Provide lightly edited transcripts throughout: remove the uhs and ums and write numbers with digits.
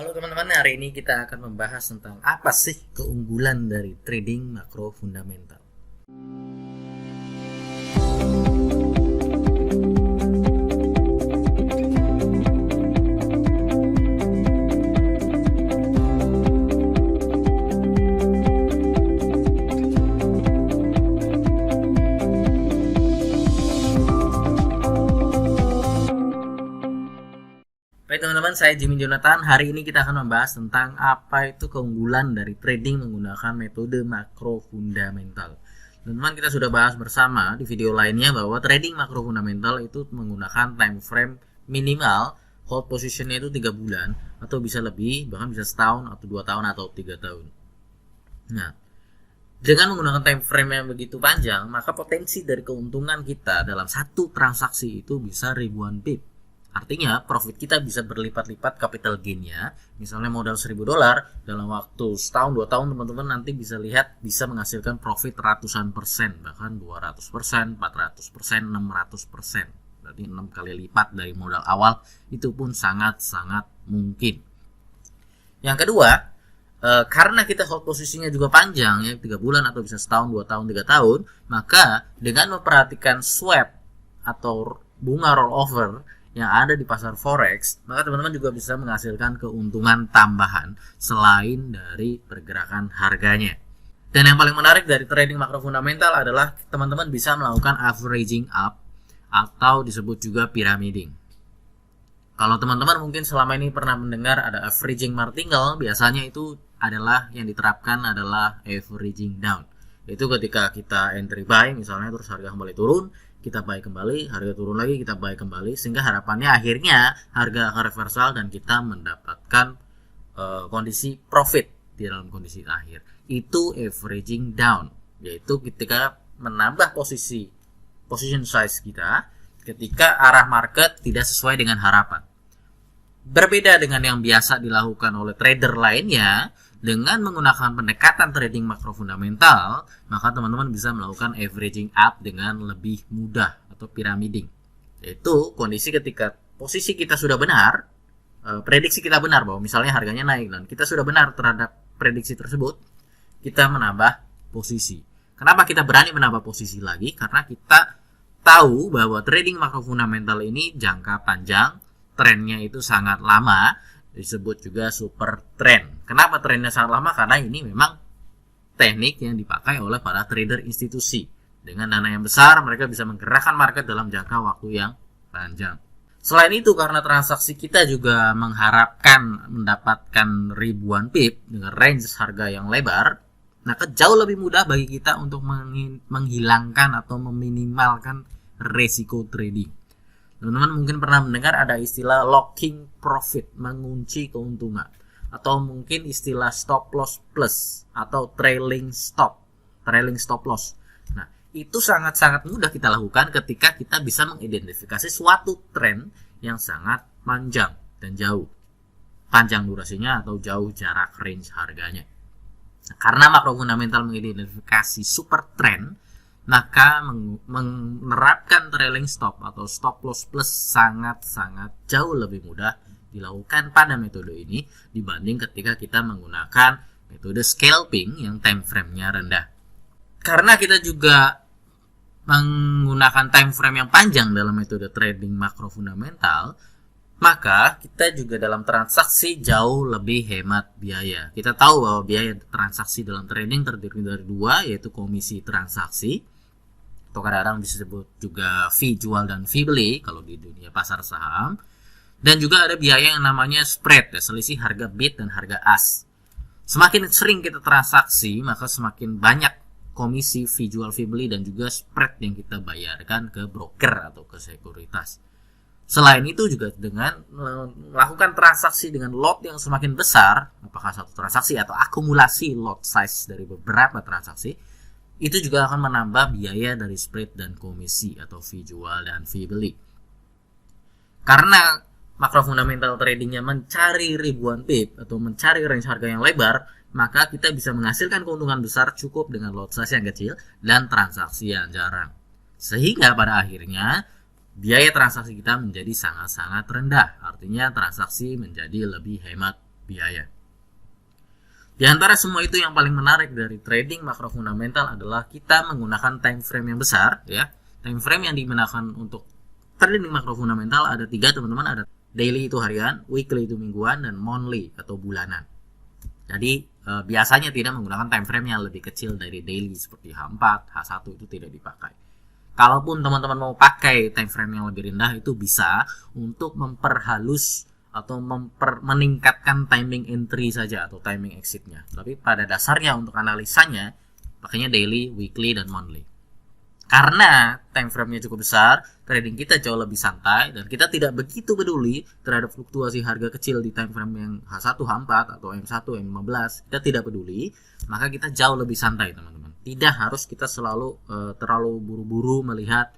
Halo teman-teman, hari ini kita akan membahas tentang apa sih keunggulan dari trading makro fundamental. Baik teman-teman, saya Jimmy Jonathan. Hari ini kita akan membahas tentang apa itu keunggulan dari trading menggunakan metode makro fundamental. Teman-teman, kita sudah bahas bersama di video lainnya bahwa trading makro fundamental itu menggunakan time frame minimal hold positionnya itu 3 bulan atau bisa lebih, bahkan bisa setahun atau 2 tahun atau 3 tahun. Nah, dengan menggunakan time frame yang begitu panjang, maka potensi dari keuntungan kita dalam satu transaksi itu bisa ribuan pip. Artinya profit kita bisa berlipat-lipat capital gain-nya. Misalnya modal $1.000 dalam waktu setahun 2 tahun, teman-teman nanti bisa lihat bisa menghasilkan profit ratusan persen, bahkan 200%, 400%, 600%. Berarti 6 kali lipat dari modal awal, itu pun sangat-sangat mungkin. Yang kedua, karena kita hold posisinya juga panjang ya, 3 bulan atau bisa setahun, 2 tahun, 3 tahun, maka dengan memperhatikan swap atau bunga rollover yang ada di pasar forex, maka teman-teman juga bisa menghasilkan keuntungan tambahan selain dari pergerakan harganya. Dan yang paling menarik dari trading makro fundamental adalah teman-teman bisa melakukan averaging up atau disebut juga pyramiding. Kalau teman-teman mungkin selama ini pernah mendengar ada averaging martingale, biasanya itu adalah yang diterapkan adalah averaging down. Itu ketika kita entry buy misalnya, terus harga kembali turun, kita buy kembali, harga turun lagi, kita buy kembali, sehingga harapannya akhirnya harga akan reversal dan kita mendapatkan kondisi profit di dalam kondisi akhir. Itu averaging down, yaitu ketika menambah position size kita ketika arah market tidak sesuai dengan harapan. Berbeda dengan yang biasa dilakukan oleh trader lainnya, dengan menggunakan pendekatan trading makro fundamental, maka teman-teman bisa melakukan averaging up dengan lebih mudah atau pyramiding. Yaitu kondisi ketika posisi kita sudah benar, prediksi kita benar bahwa misalnya harganya naik dan kita sudah benar terhadap prediksi tersebut, kita menambah posisi. Kenapa kita berani menambah posisi lagi? Karena kita tahu bahwa trading makro fundamental ini jangka panjang, trennya itu sangat lama, disebut juga super trend. Kenapa trennya sangat lama? Karena ini memang teknik yang dipakai oleh para trader institusi. Dengan dana yang besar, mereka bisa menggerakkan market dalam jangka waktu yang panjang. Selain itu, karena transaksi kita juga mengharapkan mendapatkan ribuan pip dengan range harga yang lebar, maka jauh lebih mudah bagi kita untuk menghilangkan atau meminimalkan resiko trading. Teman-teman mungkin pernah mendengar ada istilah locking profit, mengunci keuntungan, atau mungkin istilah stop loss plus atau trailing stop loss. Nah, itu sangat-sangat mudah kita lakukan ketika kita bisa mengidentifikasi suatu tren yang sangat panjang dan jauh. Panjang durasinya atau jauh jarak range harganya. Nah, karena makro fundamental mengidentifikasi super trend, maka menerapkan trailing stop atau stop loss plus sangat-sangat jauh lebih mudah dilakukan pada metode ini dibanding ketika kita menggunakan metode scalping yang time frame-nya rendah. Karena kita juga menggunakan time frame yang panjang dalam metode trading makro fundamental, maka kita juga dalam transaksi jauh lebih hemat biaya. Kita tahu bahwa biaya transaksi dalam trading terdiri dari 2, yaitu komisi transaksi, atau kadang-kadang disebut juga fee jual dan fee beli kalau di dunia pasar saham, dan juga ada biaya yang namanya spread, ya, selisih harga bid dan harga ask. Semakin sering kita transaksi, maka semakin banyak komisi fee jual fee beli dan juga spread yang kita bayarkan ke broker atau ke sekuritas. Selain itu juga dengan melakukan transaksi dengan lot yang semakin besar, apakah satu transaksi atau akumulasi lot size dari beberapa transaksi, itu juga akan menambah biaya dari spread dan komisi atau fee jual dan fee beli. Karena makro fundamental tradingnya mencari ribuan pip atau mencari range harga yang lebar, maka kita bisa menghasilkan keuntungan besar cukup dengan lot size yang kecil dan transaksi yang jarang. Sehingga pada akhirnya biaya transaksi kita menjadi sangat-sangat rendah. Artinya transaksi menjadi lebih hemat biaya. Di antara semua itu yang paling menarik dari trading makro fundamental adalah kita menggunakan time frame yang besar ya. Time frame yang digunakan untuk trading makro fundamental ada 3 teman-teman, ada daily itu harian, weekly itu mingguan, dan monthly atau bulanan. Jadi biasanya tidak menggunakan time frame yang lebih kecil dari daily seperti H4, H1 itu tidak dipakai. Kalaupun teman-teman mau pakai time frame yang lebih rendah itu bisa untuk memperhalus atau meningkatkan timing entry saja atau timing exitnya. Tapi pada dasarnya untuk analisanya pakainya daily, weekly, dan monthly. Karena time frame-nya cukup besar, trading kita jauh lebih santai dan kita tidak begitu peduli terhadap fluktuasi harga kecil di time frame yang H1, H4 atau M1, M15. Kita tidak peduli, maka kita jauh lebih santai teman-teman. Tidak harus kita selalu terlalu buru-buru melihat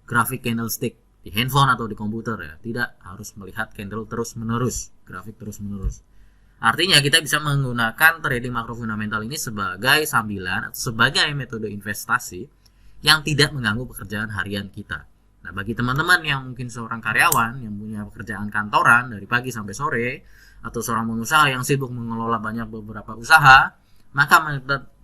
grafik candlestick di handphone atau di komputer ya. Tidak harus melihat candle terus-menerus, grafik terus-menerus. Artinya kita bisa menggunakan trading makro fundamental ini sebagai sambilan atau sebagai metode investasi yang tidak mengganggu pekerjaan harian kita. Nah, bagi teman-teman yang mungkin seorang karyawan yang punya pekerjaan kantoran dari pagi sampai sore, atau seorang pengusaha yang sibuk mengelola banyak beberapa usaha, maka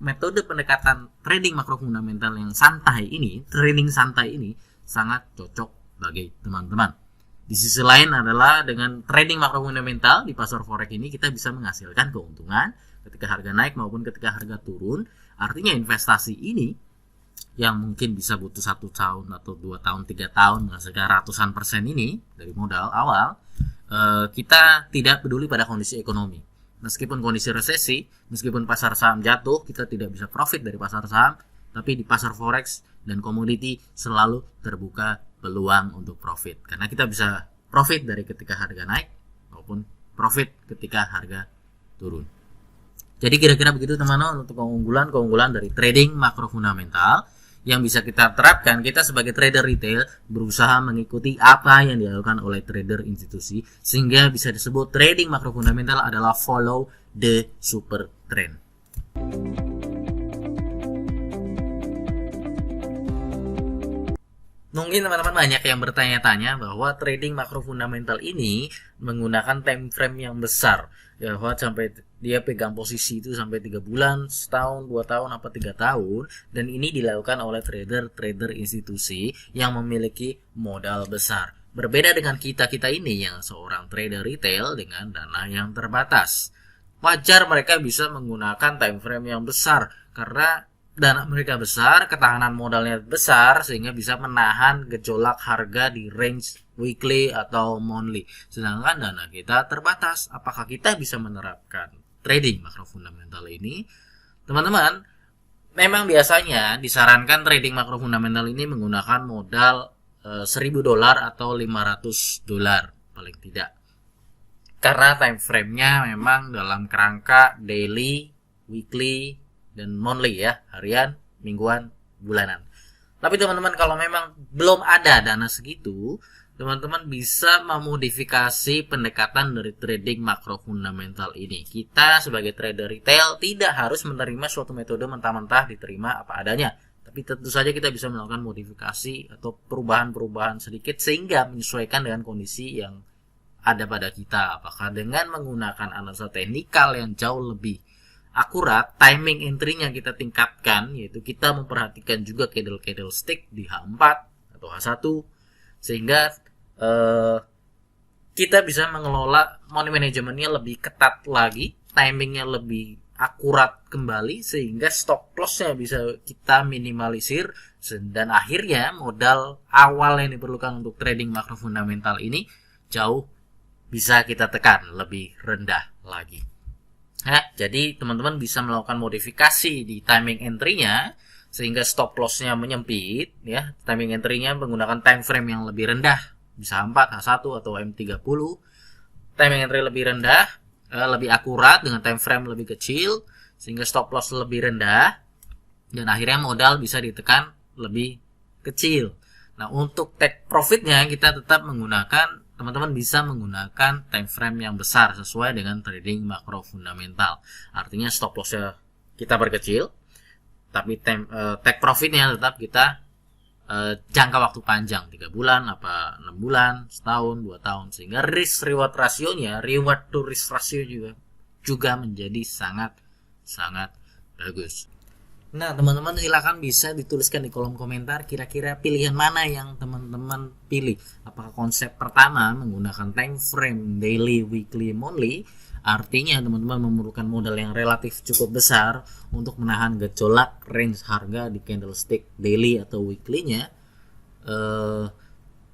metode pendekatan trading makro fundamental yang santai ini, trading santai ini sangat cocok bagi teman-teman. Di sisi lain adalah dengan trading makro fundamental di pasar forex ini kita bisa menghasilkan keuntungan ketika harga naik maupun ketika harga turun. Artinya investasi ini yang mungkin bisa butuh 1 tahun atau 2 tahun, 3 tahun menghasilkan ratusan persen ini dari modal awal, kita tidak peduli pada kondisi ekonomi. Meskipun kondisi resesi, meskipun pasar saham jatuh, kita tidak bisa profit dari pasar saham, tapi di pasar forex dan komoditi selalu terbuka peluang untuk profit. Karena kita bisa profit dari ketika harga naik maupun profit ketika harga turun. Jadi kira-kira begitu teman-teman untuk keunggulan dari trading makro fundamental yang bisa kita terapkan. Kita sebagai trader retail berusaha mengikuti apa yang dilakukan oleh trader institusi sehingga bisa disebut trading makro fundamental adalah follow the super trend. Mungkin teman-teman banyak yang bertanya-tanya bahwa trading makro fundamental ini menggunakan time frame yang besar. Ya, bahwa sampai dia pegang posisi itu sampai 3 bulan, setahun, 2 tahun, apa 3 tahun. Dan ini dilakukan oleh trader-trader institusi yang memiliki modal besar. Berbeda dengan kita-kita ini yang seorang trader retail dengan dana yang terbatas. Wajar mereka bisa menggunakan time frame yang besar karena dana mereka besar, ketahanan modalnya besar sehingga bisa menahan gejolak harga di range weekly atau monthly. Sedangkan dana kita terbatas. Apakah kita bisa menerapkan trading makro fundamental ini? Teman-teman, memang biasanya disarankan trading makro fundamental ini menggunakan modal $1.000 atau $500 paling tidak. Karena time frame-nya memang dalam kerangka daily, weekly, dan monthly ya, harian, mingguan, bulanan. Tapi teman-teman kalau memang belum ada dana segitu, teman-teman bisa memodifikasi pendekatan dari trading makro fundamental ini. Kita sebagai trader retail tidak harus menerima suatu metode mentah-mentah diterima apa adanya. Tapi tentu saja kita bisa melakukan modifikasi atau perubahan-perubahan sedikit sehingga menyesuaikan dengan kondisi yang ada pada kita. Apakah dengan menggunakan analisa teknikal yang jauh lebih akurat, timing entry-nya kita tingkatkan, yaitu kita memperhatikan juga candlestick di H4 atau H1 sehingga kita bisa mengelola money management-nya lebih ketat lagi, timingnya lebih akurat kembali sehingga stop loss-nya bisa kita minimalisir dan akhirnya modal awal yang diperlukan untuk trading makro fundamental ini jauh bisa kita tekan lebih rendah lagi. Nah, jadi teman-teman bisa melakukan modifikasi di timing entry-nya sehingga stop loss-nya menyempit ya. Timing entry-nya menggunakan time frame yang lebih rendah, bisa H4, H1 atau M30. Timing entry lebih rendah, lebih akurat dengan time frame lebih kecil sehingga stop loss lebih rendah dan akhirnya modal bisa ditekan lebih kecil. Nah, untuk take profit-nya kita tetap menggunakan, teman-teman bisa menggunakan time frame yang besar sesuai dengan trading makro fundamental. Artinya stop loss-nya kita perkecil, tapi take profit-nya tetap kita jangka waktu panjang, 3 bulan, 6 bulan, setahun, 2 tahun. Sehingga risk reward rasionya, reward to risk ratio juga juga menjadi sangat bagus. Nah, teman-teman silakan bisa dituliskan di kolom komentar kira-kira pilihan mana yang teman-teman pilih. Apakah konsep pertama menggunakan time frame daily, weekly, monthly, artinya teman-teman memerlukan modal yang relatif cukup besar untuk menahan gejolak range harga di candlestick daily atau weekly-nya.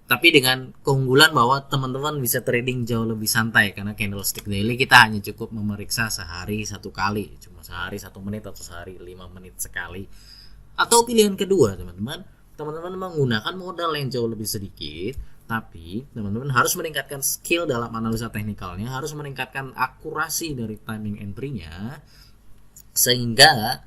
Tapi dengan keunggulan bahwa teman-teman bisa trading jauh lebih santai, karena candlestick daily kita hanya cukup memeriksa sehari satu kali, cuma sehari 1 menit atau sehari 5 menit sekali. Atau pilihan kedua teman-teman menggunakan modal yang jauh lebih sedikit, tapi teman-teman harus meningkatkan skill dalam analisa teknikalnya, harus meningkatkan akurasi dari timing entry-nya, sehingga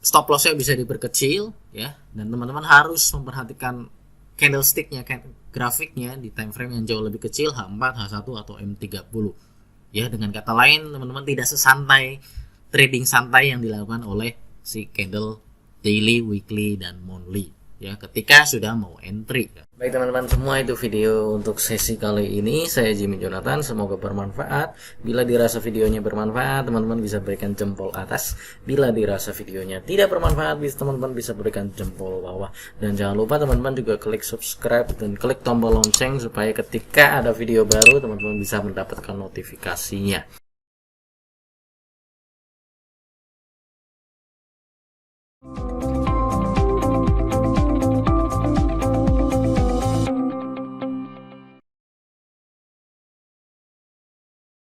stop loss-nya bisa diperkecil ya, dan teman-teman harus memperhatikan candlestick-nya, grafiknya di time frame yang jauh lebih kecil, H4, H1 atau M30. Ya, dengan kata lain teman-teman tidak sesantai trading santai yang dilakukan oleh si candle daily, weekly dan monthly ya ketika sudah mau entry. Baik teman-teman semua, itu video untuk sesi kali ini. Saya Jimmy Jonathan, semoga bermanfaat. Bila dirasa videonya bermanfaat, teman-teman bisa berikan jempol atas. Bila dirasa videonya tidak bermanfaat, teman-teman bisa berikan jempol bawah. Dan jangan lupa teman-teman juga klik subscribe dan klik tombol lonceng supaya ketika ada video baru teman-teman bisa mendapatkan notifikasinya.